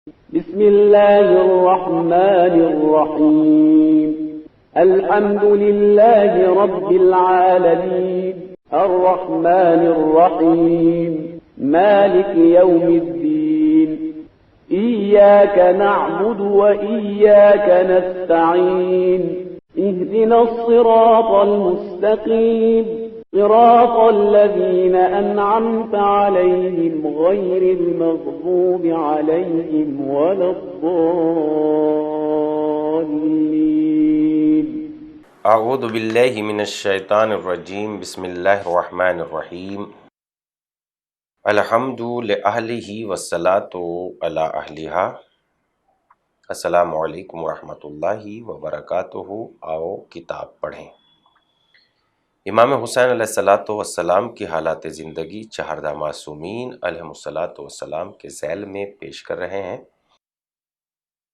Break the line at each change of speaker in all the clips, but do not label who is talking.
بسم الله الرحمن الرحيم الحمد لله رب العالمين الرحمن الرحيم مالك يوم الدين إياك نعبد وإياك نستعين اهدنا الصراط المستقيم صراط الذين أنعمت عليهم غير المغضوب عليهم ولا الضالين.
اعوذ باللہ من الشیطان الرجیم بسم اللہ الرحمن الرحیم الحمد لأہلہ والصلاۃ علی اہلہا. السلام علیکم ورحمۃ اللہ وبرکاتہ. آؤ کتاب پڑھیں. امام حسین علیہ السلام کی حالات زندگی چہاردہ معصومین علیہم السلام کے ذیل میں پیش کر رہے ہیں.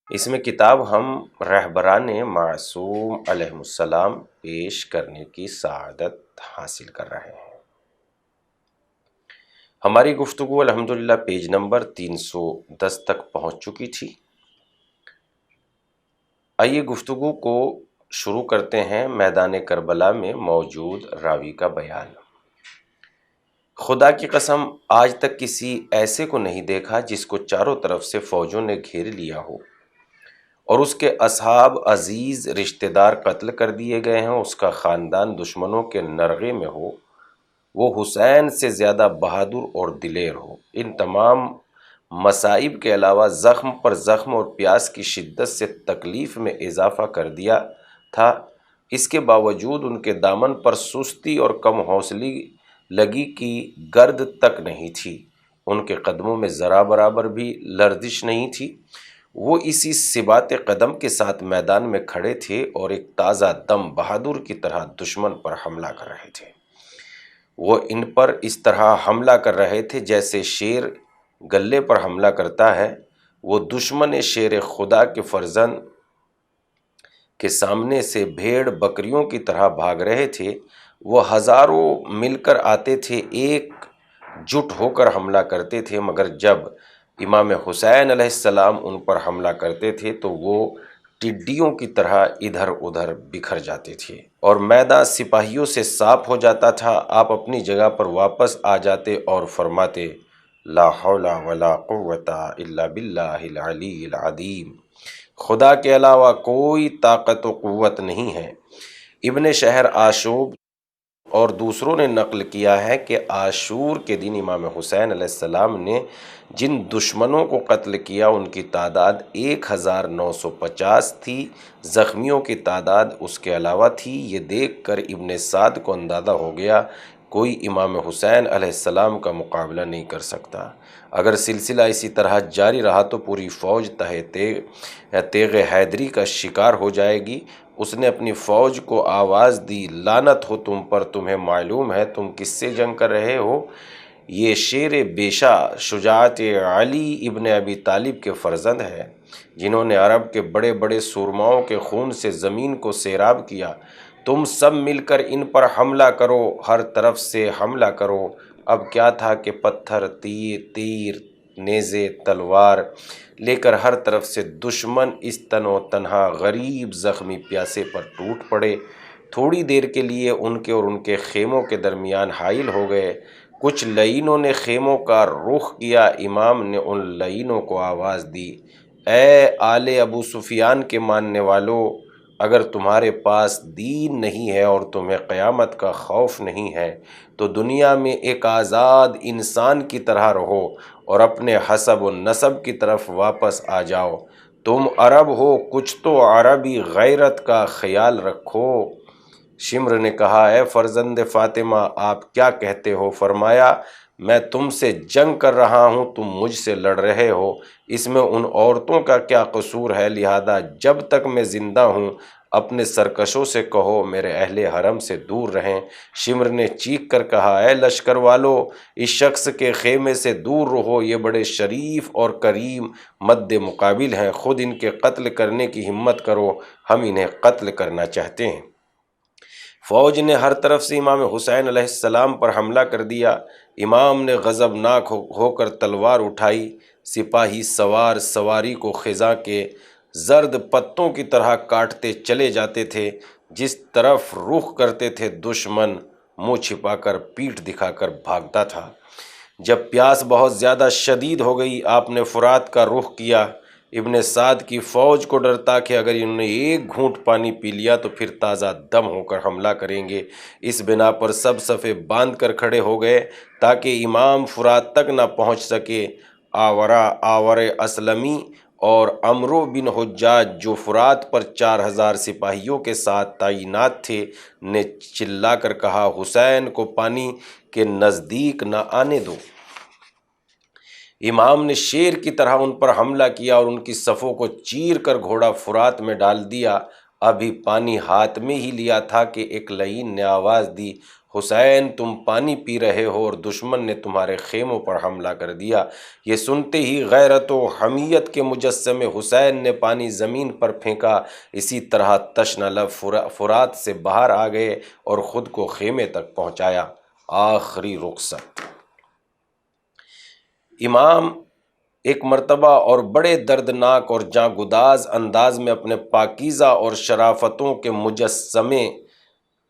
اس میں کتاب ہم رہبران معصوم علیہم السلام پیش کرنے کی سعادت حاصل کر رہے ہیں. ہماری گفتگو الحمدللہ پیج نمبر 310 تک پہنچ چکی تھی. آئیے گفتگو کو شروع کرتے ہیں. میدان کربلا میں موجود راوی کا بیان. خدا کی قسم آج تک کسی ایسے کو نہیں دیکھا جس کو چاروں طرف سے فوجوں نے گھیر لیا ہو اور اس کے اصحاب عزیز رشتہ دار قتل کر دیے گئے ہیں، اس کا خاندان دشمنوں کے نرغے میں ہو، وہ حسین سے زیادہ بہادر اور دلیر ہو. ان تمام مصائب کے علاوہ زخم پر زخم اور پیاس کی شدت سے تکلیف میں اضافہ کر دیا تھا. اس کے باوجود ان کے دامن پر سستی اور کم حوصلگی لگی کی گرد تک نہیں تھی. ان کے قدموں میں ذرا برابر بھی لرزش نہیں تھی. وہ اسی ثبات قدم کے ساتھ میدان میں کھڑے تھے اور ایک تازہ دم بہادر کی طرح دشمن پر حملہ کر رہے تھے. وہ ان پر اس طرح حملہ کر رہے تھے جیسے شیر گلے پر حملہ کرتا ہے. وہ دشمن شیر خدا کے فرزند کے سامنے سے بھیڑ بکریوں کی طرح بھاگ رہے تھے. وہ ہزاروں مل کر آتے تھے، ایک جٹ ہو کر حملہ کرتے تھے، مگر جب امام حسین علیہ السلام ان پر حملہ کرتے تھے تو وہ ٹڈیوں کی طرح ادھر ادھر بکھر جاتے تھے اور میدان سپاہیوں سے صاف ہو جاتا تھا. آپ اپنی جگہ پر واپس آ جاتے اور فرماتے لا حول ولا قوت الا باللہ العلی العظیم، خدا کے علاوہ کوئی طاقت و قوت نہیں ہے. ابن شہر آشوب اور دوسروں نے نقل کیا ہے کہ عاشور کے دن امام حسین علیہ السلام نے جن دشمنوں کو قتل کیا ان کی تعداد 1950 تھی. زخمیوں کی تعداد اس کے علاوہ تھی. یہ دیکھ کر ابن سعد کو اندازہ ہو گیا کوئی امام حسین علیہ السلام کا مقابلہ نہیں کر سکتا. اگر سلسلہ اسی طرح جاری رہا تو پوری فوج تیغ حیدری کا شکار ہو جائے گی. اس نے اپنی فوج کو آواز دی لعنت ہو تم پر، تمہیں معلوم ہے تم کس سے جنگ کر رہے ہو؟ یہ شیر بیشا شجاعت علی ابن ابی طالب کے فرزند ہے جنہوں نے عرب کے بڑے بڑے سورماؤں کے خون سے زمین کو سیراب کیا. تم سب مل کر ان پر حملہ کرو، ہر طرف سے حملہ کرو. اب کیا تھا کہ پتھر، تیر، نیزے، تلوار لے کر ہر طرف سے دشمن اس تن و تنہا غریب زخمی پیاسے پر ٹوٹ پڑے. تھوڑی دیر کے لیے ان کے اور ان کے خیموں کے درمیان حائل ہو گئے. کچھ لعینوں نے خیموں کا رخ کیا. امام نے ان لعینوں کو آواز دی اے آل ابو سفیان کے ماننے والو، اگر تمہارے پاس دین نہیں ہے اور تمہیں قیامت کا خوف نہیں ہے تو دنیا میں ایک آزاد انسان کی طرح رہو اور اپنے حسب و نسب کی طرف واپس آ جاؤ. تم عرب ہو، کچھ تو عربی غیرت کا خیال رکھو. شمر نے کہا اے فرزند فاطمہ آپ کیا کہتے ہو؟ فرمایا میں تم سے جنگ کر رہا ہوں، تم مجھ سے لڑ رہے ہو. اس میں ان عورتوں کا کیا قصور ہے؟ لہذا جب تک میں زندہ ہوں اپنے سرکشوں سے کہو میرے اہل حرم سے دور رہیں. شمر نے چیخ کر کہا اے لشکر والو، اس شخص کے خیمے سے دور رہو، یہ بڑے شریف اور کریم مد مقابل ہیں. خود ان کے قتل کرنے کی ہمت کرو، ہم انہیں قتل کرنا چاہتے ہیں. فوج نے ہر طرف سے امام حسین علیہ السلام پر حملہ کر دیا. امام نے غضبناک ہو کر تلوار اٹھائی. سپاہی سوار سواری کو خزاں کے زرد پتوں کی طرح کاٹتے چلے جاتے تھے، جس طرف رخ کرتے تھے دشمن منہ چھپا کر پیٹھ دکھا کر بھاگتا تھا۔ جب پیاس بہت زیادہ شدید ہو گئی، آپ نے فرات کا رخ کیا۔ ابن سعد کی فوج کو ڈر تھا کہ اگر انہوں نے ایک گھونٹ پانی پی لیا تو پھر تازہ دم ہو کر حملہ کریں گے۔ اس بنا پر سب صفیں باندھ کر کھڑے ہو گئے تاکہ امام فرات تک نہ پہنچ سکے۔ آور اسلمی اور عمرو بن حجاج جو فرات پر 4000 سپاہیوں کے ساتھ تعینات تھے نے چلا کر کہا، حسین کو پانی کے نزدیک نہ آنے دو۔ امام نے شیر کی طرح ان پر حملہ کیا اور ان کی صفوں کو چیر کر گھوڑا فرات میں ڈال دیا۔ ابھی پانی ہاتھ میں ہی لیا تھا کہ ایک لعین نے آواز دی، حسین تم پانی پی رہے ہو اور دشمن نے تمہارے خیموں پر حملہ کر دیا۔ یہ سنتے ہی غیرت و حمیت کے مجسمے حسین نے پانی زمین پر پھینکا۔ اسی طرح تشنہ لب فرات سے باہر آ گئے اور خود کو خیمے تک پہنچایا۔ آخری رخصت۔ امام ایک مرتبہ اور بڑے دردناک اور جاں گداز انداز میں اپنے پاکیزہ اور شرافتوں کے مجسمے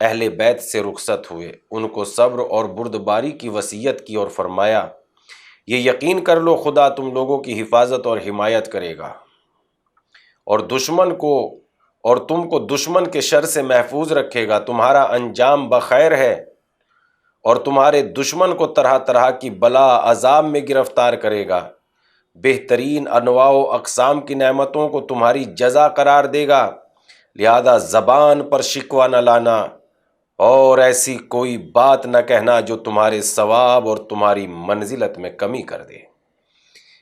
اہل بیت سے رخصت ہوئے۔ ان کو صبر اور بردباری کی وصیت کی اور فرمایا، یہ یقین کر لو خدا تم لوگوں کی حفاظت اور حمایت کرے گا اور تم کو دشمن کے شر سے محفوظ رکھے گا۔ تمہارا انجام بخیر ہے اور تمہارے دشمن کو طرح طرح کی بلا عذاب میں گرفتار کرے گا۔ بہترین انواع و اقسام کی نعمتوں کو تمہاری جزا قرار دے گا، لہذا زبان پر شکوہ نہ لانا اور ایسی کوئی بات نہ کہنا جو تمہارے ثواب اور تمہاری منزلت میں کمی کر دے۔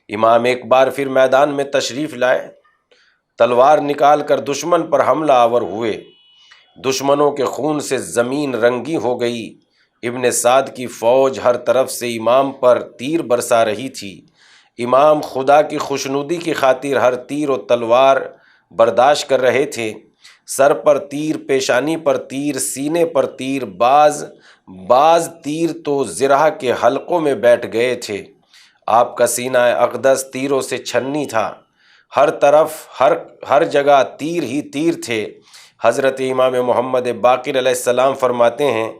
امام ایک بار پھر میدان میں تشریف لائے، تلوار نکال کر دشمن پر حملہ آور ہوئے۔ دشمنوں کے خون سے زمین رنگی ہو گئی۔ ابن سعد کی فوج ہر طرف سے امام پر تیر برسا رہی تھی۔ امام خدا کی خوشنودی کی خاطر ہر تیر و تلوار برداشت کر رہے تھے۔ سر پر تیر، پیشانی پر تیر، سینے پر تیر، بعض تیر تو زرہ کے حلقوں میں بیٹھ گئے تھے۔ آپ کا سینہ اقدس تیروں سے چھنی تھا، ہر طرف ہر جگہ تیر ہی تیر تھے۔ حضرت امام محمد باقر علیہ السلام فرماتے ہیں،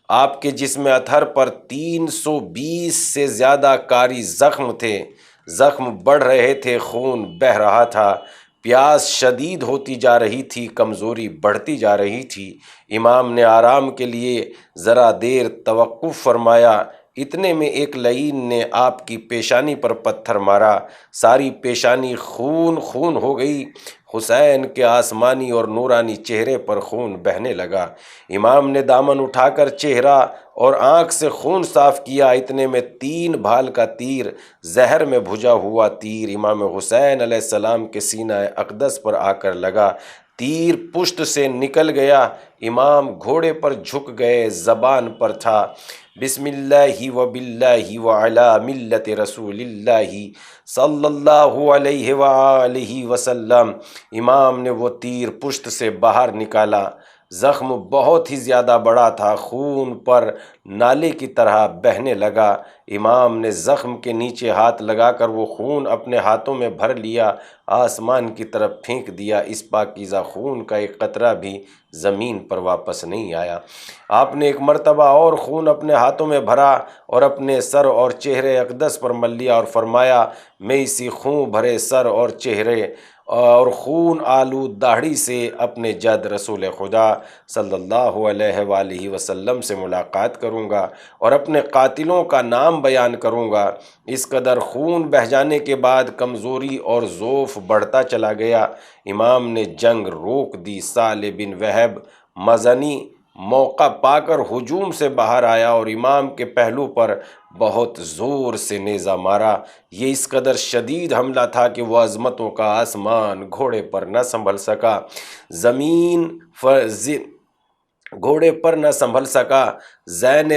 آپ کے جسم اطہر پر 320 سے زیادہ کاری زخم تھے۔ زخم بڑھ رہے تھے، خون بہہ رہا تھا، پیاس شدید ہوتی جا رہی تھی، کمزوری بڑھتی جا رہی تھی۔ امام نے آرام کے لیے ذرا دیر توقف فرمایا۔ اتنے میں ایک لعین نے آپ کی پیشانی پر پتھر مارا، ساری پیشانی خون خون ہو گئی۔ حسین کے آسمانی اور نورانی چہرے پر خون بہنے لگا۔ امام نے دامن اٹھا کر چہرہ اور آنکھ سے خون صاف کیا۔ اتنے میں 3 بھال کا تیر، زہر میں بھجا ہوا تیر امام حسین علیہ السلام کے سینہ اقدس پر آ کر لگا۔ تیر پشت سے نکل گیا۔ امام گھوڑے پر جھک گئے، زبان پر تھا، بسم اللہ و باللہ و علی ملت رسول اللہ صلی اللہ علیہ وآلہ وسلم۔ امام نے وہ تیر پشت سے باہر نکالا۔ زخم بہت ہی زیادہ بڑا تھا، خون پر نالے کی طرح بہنے لگا۔ امام نے زخم کے نیچے ہاتھ لگا کر وہ خون اپنے ہاتھوں میں بھر لیا، آسمان کی طرف پھینک دیا۔ اس پاکیزہ خون کا ایک قطرہ بھی زمین پر واپس نہیں آیا۔ آپ نے ایک مرتبہ اور خون اپنے ہاتھوں میں بھرا اور اپنے سر اور چہرے اقدس پر مل لیا اور فرمایا، میں اسی خون بھرے سر اور چہرے اور خون آلود داڑھی سے اپنے جد رسول خدا صلی اللہ علیہ وآلہ وسلم سے ملاقات کروں گا اور اپنے قاتلوں کا نام بیان کروں گا۔ اس قدر خون بہہ جانے کے بعد کمزوری اور ضعف بڑھتا چلا گیا۔ امام نے جنگ روک دی۔ صالح بن وہب مزنی موقع پا کر ہجوم سے باہر آیا اور امام کے پہلو پر بہت زور سے نیزہ مارا۔ یہ اس قدر شدید حملہ تھا کہ وہ عظمتوں کا آسمان گھوڑے پر نہ سنبھل سکا، گھوڑے پر نہ سنبھل سکا۔ زین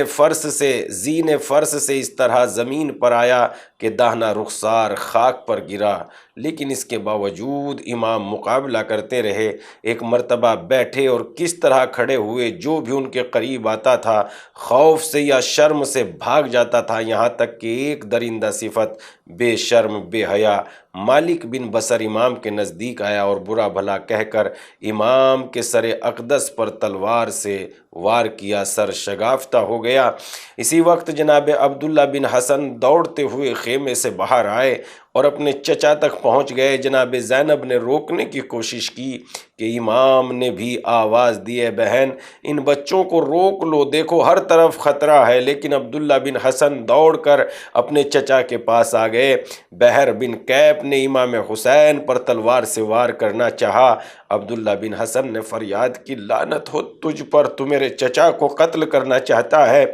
فرس سے اس طرح زمین پر آیا کہ داہنا رخسار خاک پر گرا، لیکن اس کے باوجود امام مقابلہ کرتے رہے۔ ایک مرتبہ بیٹھے اور کس طرح کھڑے ہوئے، جو بھی ان کے قریب آتا تھا خوف سے یا شرم سے بھاگ جاتا تھا، یہاں تک کہ ایک درندہ صفت بے شرم بے حیا مالک بن بصر امام کے نزدیک آیا اور برا بھلا کہہ کر امام کے سر اقدس پر تلوار سے وار کیا، سر شگافتہ ہو گیا۔ اسی وقت جناب عبداللہ بن حسن دوڑتے ہوئے خیمے سے باہر آئے اور اپنے چچا تک پہنچ گئے۔ جناب زینب نے روکنے کی کوشش کی کہ امام نے بھی آواز دی، اے بہن ان بچوں کو روک لو، دیکھو ہر طرف خطرہ ہے، لیکن عبداللہ بن حسن دوڑ کر اپنے چچا کے پاس آ گئے۔ بحر بن کیپ نے امام حسین پر تلوار سے وار کرنا چاہا۔ عبداللہ بن حسن نے فریاد کی، لعنت ہو تجھ پر، تو میرے چچا کو قتل کرنا چاہتا ہے۔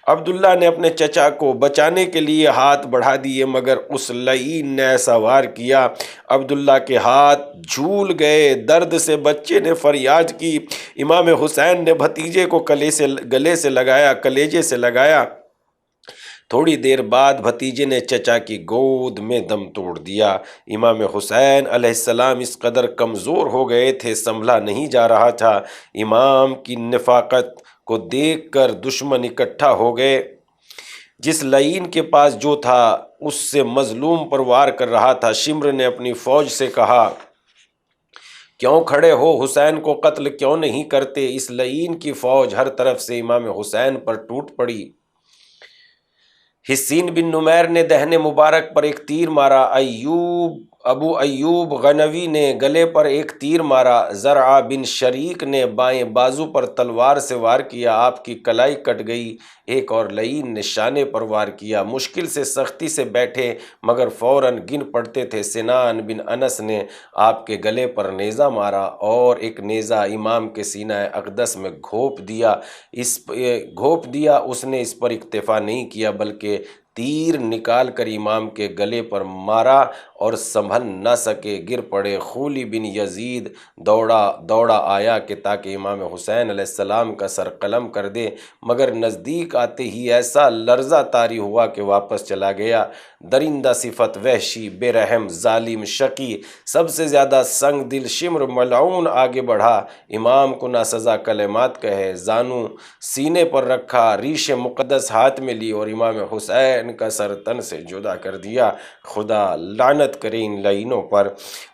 عبداللہ نے اپنے چچا کو بچانے کے لیے ہاتھ بڑھا دیے، مگر اس لعین نے ایسا وار کیا عبداللہ کے ہاتھ جھول گئے۔ درد سے بچے نے فریاد کی۔ امام حسین نے بھتیجے کو گلے سے لگایا، کلیجے سے لگایا۔ تھوڑی دیر بعد بھتیجے نے چچا کی گود میں دم توڑ دیا۔ امام حسین علیہ السلام اس قدر کمزور ہو گئے تھے، سنبھلا نہیں جا رہا تھا۔ امام کی نفاقت کو دیکھ کر دشمن اکٹھا ہو گئے۔ جس لعین کے پاس جو تھا اس سے مظلوم پر وار کر رہا تھا۔ شمر نے اپنی فوج سے کہا، کیوں کھڑے ہو، حسین کو قتل کیوں نہیں کرتے؟ اس لعین کی فوج ہر طرف سے امام حسین پر ٹوٹ پڑی۔ حسین بن نمیر نے دہنے مبارک پر ایک تیر مارا، ابو ایوب غنوی نے گلے پر ایک تیر مارا، زرعہ بن شریک نے بائیں بازو پر تلوار سے وار کیا، آپ کی کلائی کٹ گئی۔ ایک اور لعین نے شانے پر وار کیا۔ مشکل سے سختی سے بیٹھے مگر فوراً گن پڑتے تھے۔ سنان بن انس نے آپ کے گلے پر نیزہ مارا اور ایک نیزہ امام کے سینہ اقدس میں گھونپ دیا۔ اس نے اس پر اکتفا نہیں کیا بلکہ تیر نکال کر امام کے گلے پر مارا اور سنبھل نہ سکے، گر پڑے۔ خولی بن یزید دوڑا آیا کہ تاکہ امام حسین علیہ السلام کا سر قلم کر دے، مگر نزدیک آتے ہی ایسا لرزہ طاری ہوا کہ واپس چلا گیا۔ درندہ صفت، وحشی، بے رحم، ظالم، شقی، سب سے زیادہ سنگ دل شمر ملعون آگے بڑھا، امام کو ناسزا کلمات کہے، زانو سینے پر رکھا، ریش مقدس ہاتھ میں لی اور امام حسین کا سر تن سے جدا کر دیا۔ خدا لعنت کرے ان لعینوں پر۔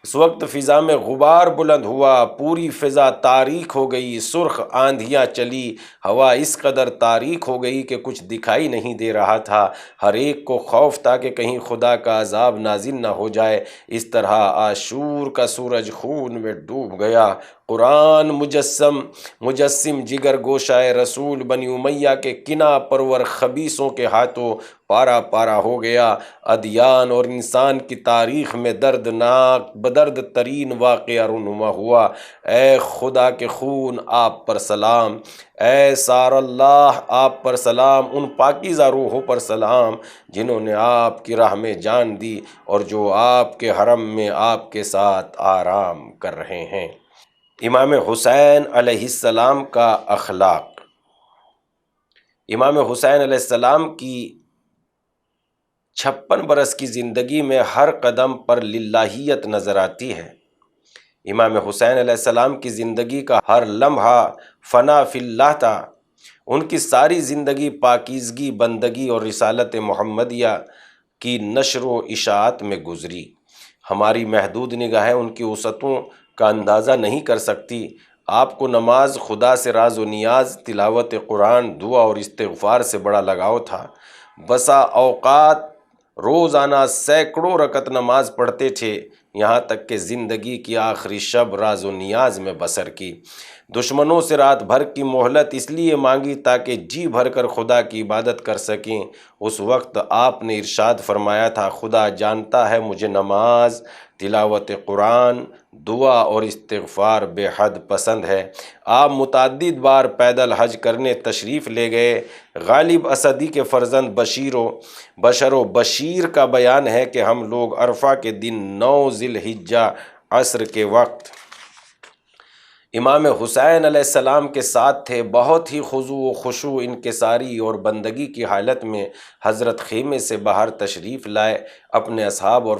اس وقت فضا میں غبار بلند ہوا، پوری فضا تاریک ہو گئی، سرخ آندھیاں چلی، ہوا اس قدر تاریک ہو گئی کہ کچھ دکھائی نہیں دے رہا تھا۔ ہر ایک کو خوف تھا کہ کہیں خدا کا عذاب نازل نہ ہو جائے۔ اس طرح عاشور کا سورج خون میں ڈوب گیا۔ قرآن مجسم جگر گوشائے رسول بنی امیہ کے کنا پرور خبیثوں کے ہاتھوں پارا پارا ہو گیا۔ ادیان اور انسان کی تاریخ میں دردناک بدرد ترین واقعہ رونما ہوا۔ اے خدا کے خون آپ پر سلام، اے سار اللہ آپ پر سلام، ان پاکیزہ روحوں پر سلام جنہوں نے آپ کی راہ میں جان دی اور جو آپ کے حرم میں آپ کے ساتھ آرام کر رہے ہیں۔ امام حسین علیہ السلام کا اخلاق۔ امام حسین علیہ السلام کی 56 برس کی زندگی میں ہر قدم پر للہیت نظر آتی ہے۔ امام حسین علیہ السلام کی زندگی کا ہر لمحہ فنا فی اللہ تھا۔ ان کی ساری زندگی پاکیزگی، بندگی اور رسالت محمدیہ کی نشر و اشاعت میں گزری۔ ہماری محدود نگاہیں ان کی وسعتوں کا اندازہ نہیں کر سکتی۔ آپ کو نماز، خدا سے راز و نیاز، تلاوت قرآن، دعا اور استغفار سے بڑا لگاؤ تھا۔ بسا اوقات روزانہ سینکڑوں رکعت نماز پڑھتے تھے، یہاں تک کہ زندگی کی آخری شب راز و نیاز میں بسر کی۔ دشمنوں سے رات بھر کی مہلت اس لیے مانگی تاکہ جی بھر کر خدا کی عبادت کر سکیں۔ اس وقت آپ نے ارشاد فرمایا تھا، خدا جانتا ہے مجھے نماز، تلاوت قرآن، دعا اور استغفار بے حد پسند ہے۔ آپ متعدد بار پیدل حج کرنے تشریف لے گئے۔ غالب اسدی کے فرزند بشر و بشیر کا بیان ہے کہ ہم لوگ عرفہ کے دن 9 ذی الحجہ عصر کے وقت امام حسین علیہ السلام کے ساتھ تھے، بہت ہی خضوع و خشوع انکساری اور بندگی کی حالت میں حضرت خیمے سے باہر تشریف لائے، اپنے اصحاب اور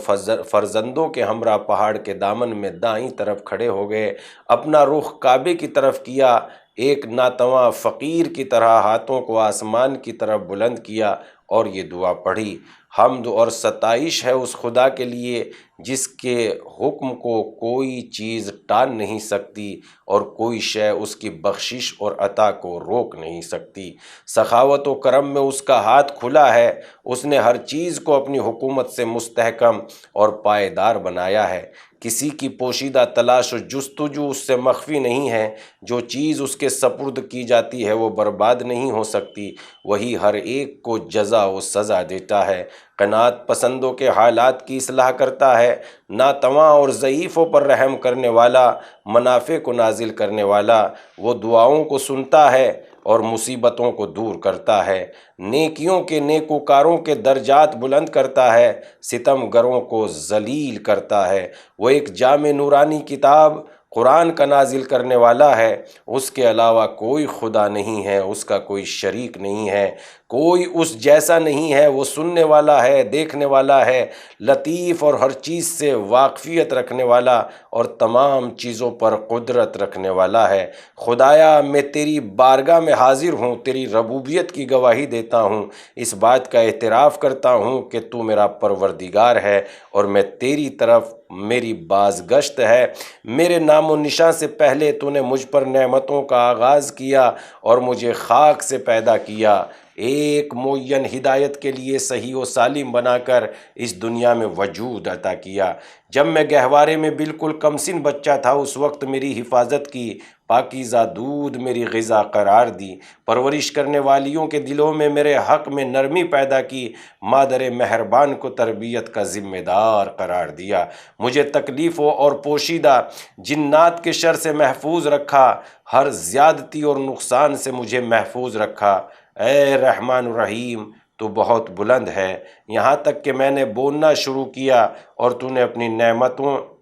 فرزندوں کے ہمراہ پہاڑ کے دامن میں دائیں طرف کھڑے ہو گئے، اپنا رخ کعبے کی طرف کیا، ایک ناتواں فقیر کی طرح ہاتھوں کو آسمان کی طرف بلند کیا اور یہ دعا پڑھی: حمد اور ستائش ہے اس خدا کے لیے جس کے حکم کو کوئی چیز ٹال نہیں سکتی اور کوئی شے اس کی بخشش اور عطا کو روک نہیں سکتی۔ سخاوت و کرم میں اس کا ہاتھ کھلا ہے، اس نے ہر چیز کو اپنی حکومت سے مستحکم اور پائیدار بنایا ہے، کسی کی پوشیدہ تلاش و جستجو اس سے مخفی نہیں ہے، جو چیز اس کے سپرد کی جاتی ہے وہ برباد نہیں ہو سکتی، وہی ہر ایک کو جزا و سزا دیتا ہے، قناعت پسندوں کے حالات کی اصلاح کرتا ہے، ناتواں اور ضعیفوں پر رحم کرنے والا، منافع کو نازل کرنے والا، وہ دعاؤں کو سنتا ہے اور مصیبتوں کو دور کرتا ہے، نیکیوں کے نیکوکاروں کے درجات بلند کرتا ہے، ستم گروں کو ذلیل کرتا ہے، وہ ایک جامع نورانی کتاب قرآن کا نازل کرنے والا ہے، اس کے علاوہ کوئی خدا نہیں ہے، اس کا کوئی شریک نہیں ہے، کوئی اس جیسا نہیں ہے، وہ سننے والا ہے، دیکھنے والا ہے، لطیف اور ہر چیز سے واقفیت رکھنے والا اور تمام چیزوں پر قدرت رکھنے والا ہے۔ خدایا میں تیری بارگاہ میں حاضر ہوں، تیری ربوبیت کی گواہی دیتا ہوں، اس بات کا اعتراف کرتا ہوں کہ تو میرا پروردگار ہے اور میں تیری طرف میری بازگشت ہے۔ میرے نام و نشاں سے پہلے تو نے مجھ پر نعمتوں کا آغاز کیا اور مجھے خاک سے پیدا کیا، ایک معین ہدایت کے لیے صحیح و سالم بنا کر اس دنیا میں وجود عطا کیا۔ جب میں گہوارے میں بالکل کمسن بچہ تھا اس وقت میری حفاظت کی، پاکیزہ دودھ میری غذا قرار دی، پرورش کرنے والیوں کے دلوں میں میرے حق میں نرمی پیدا کی، مادر مہربان کو تربیت کا ذمہ دار قرار دیا، مجھے تکلیفوں اور پوشیدہ جنات کے شر سے محفوظ رکھا، ہر زیادتی اور نقصان سے مجھے محفوظ رکھا۔ اے رحمان الرحیم تو بہت بلند ہے، یہاں تک کہ میں نے بولنا شروع کیا اور تو نے اپنی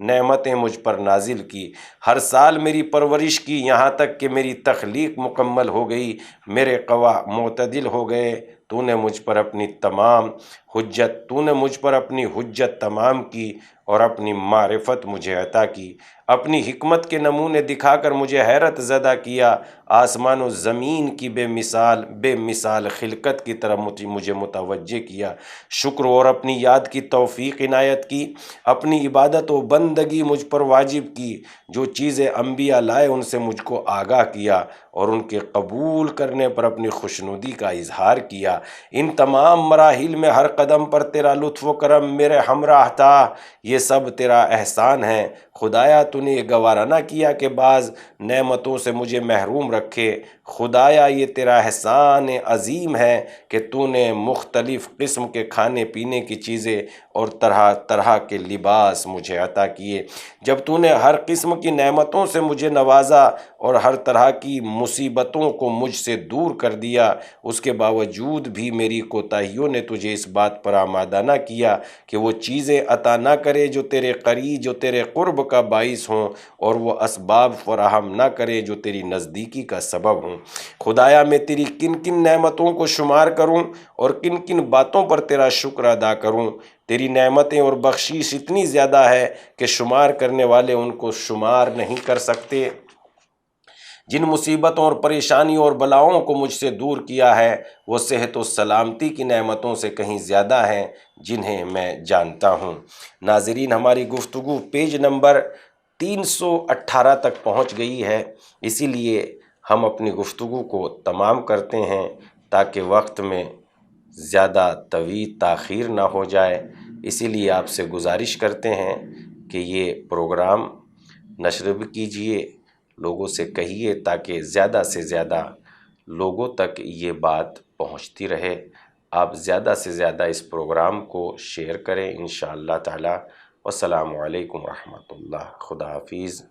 نعمتیں مجھ پر نازل کی، ہر سال میری پرورش کی، یہاں تک کہ میری تخلیق مکمل ہو گئی، میرے قوا معتدل ہو گئے، تو نے مجھ پر اپنی حجت تمام کی اور اپنی معرفت مجھے عطا کی، اپنی حکمت کے نمونے دکھا کر مجھے حیرت زدہ کیا، آسمان و زمین کی بے مثال خلقت کی طرف مجھے متوجہ کیا، شکر اور اپنی یاد کی توفیق عنایت کی، اپنی عبادت و بندگی مجھ پر واجب کی، جو چیزیں انبیاء لائے ان سے مجھ کو آگاہ کیا اور ان کے قبول کرنے پر اپنی خوشنودی کا اظہار کیا۔ ان تمام مراحل میں ہر قدم پر تیرا لطف و کرم میرے ہمراہ تھا، یہ سب تیرا احسان ہے۔ خدایا تو نے یہ گوارا نہ کیا کہ بعض نعمتوں سے مجھے محروم رکھے، خدایا یہ تیرا احسان عظیم ہے کہ تو نے مختلف قسم کے کھانے پینے کی چیزیں اور طرح طرح کے لباس مجھے عطا کیے۔ جب تو نے ہر قسم کی نعمتوں سے مجھے نوازا اور ہر طرح کی مصیبتوں کو مجھ سے دور کر دیا، اس کے باوجود بھی میری کوتاہیوں نے تجھے اس بات پر آمادہ نہ کیا کہ وہ چیزیں عطا نہ کرے جو تیرے قرب کا باعث ہوں اور وہ اسباب فراہم نہ کرے جو تیری نزدیکی کا سبب ہوں۔ خدایا میں تیری کن کن نعمتوں کو شمار کروں اور کن کن باتوں پر تیرا شکر ادا کروں؟ تیری نعمتیں اور بخشش اتنی زیادہ ہے کہ شمار کرنے والے ان کو شمار نہیں کر سکتے۔ جن مصیبتوں اور پریشانیوں اور بلاؤں کو مجھ سے دور کیا ہے وہ صحت و سلامتی کی نعمتوں سے کہیں زیادہ ہیں جنہیں میں جانتا ہوں۔ ناظرین، ہماری گفتگو پیج نمبر 318 تک پہنچ گئی ہے، اسی لیے ہم اپنی گفتگو کو تمام کرتے ہیں تاکہ وقت میں زیادہ طویل تاخیر نہ ہو جائے، اسی لیے آپ سے گزارش کرتے ہیں کہ یہ پروگرام نشر بھی کیجئے، لوگوں سے کہیے تاکہ زیادہ سے زیادہ لوگوں تک یہ بات پہنچتی رہے۔ آپ زیادہ سے زیادہ اس پروگرام کو شیئر کریں انشاءاللہ تعالی۔ والسلام علیکم ورحمۃ اللہ۔ خدا حافظ۔